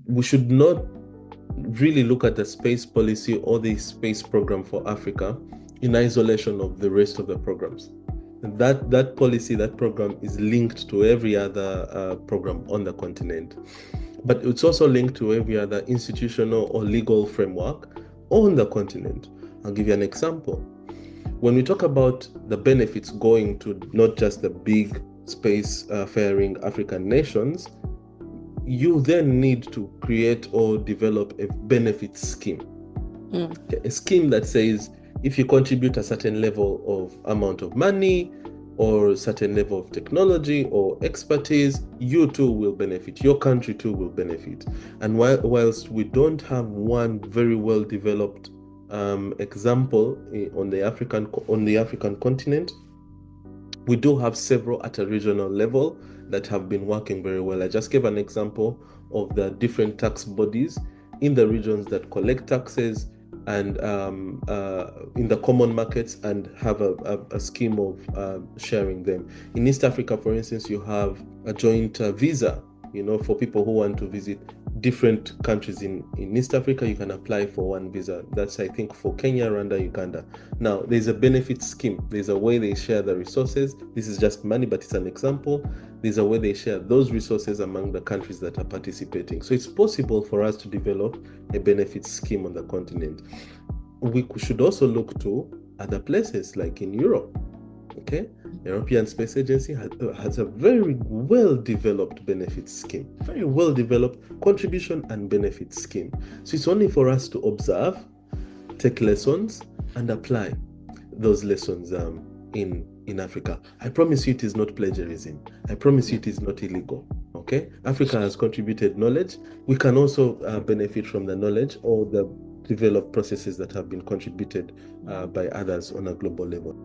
we should not really look at the space policy or the space program for Africa in isolation of the rest of the programs. That policy, that program is linked to every other program on the continent. But it's also linked to every other institutional or legal framework on the continent. I'll give you an example. When we talk about the benefits going to not just the big space-faring African nations, you then need to create or develop a benefit scheme. A scheme that says, if you contribute a certain level of amount of money or a certain level of technology or expertise, you too will benefit, your country too will benefit. And whilst we don't have one very well developed example on the African continent, we do have several at a regional level that have been working very well. I just gave an example of the different tax bodies in the regions that collect taxes and in the common markets and have a scheme of sharing them. In East Africa, for instance, you have a joint visa, for people who want to visit different countries in East Africa. You can apply for one visa. That's, I think, for Kenya, Rwanda, Uganda. Now, there's a benefit scheme. There's a way they share the resources. This is just money, but it's an example. There's a way they share those resources among the countries that are participating. So it's possible for us to develop a benefit scheme on the continent. We should also look to other places, like in Europe. Okay, European Space Agency has a very well-developed benefit scheme, very well-developed contribution and benefit scheme. So it's only for us to observe, take lessons, and apply those lessons in Africa. I promise you it is not plagiarism. I promise you it is not illegal. Okay, Africa has contributed knowledge. We can also benefit from the knowledge or the developed processes that have been contributed by others on a global level.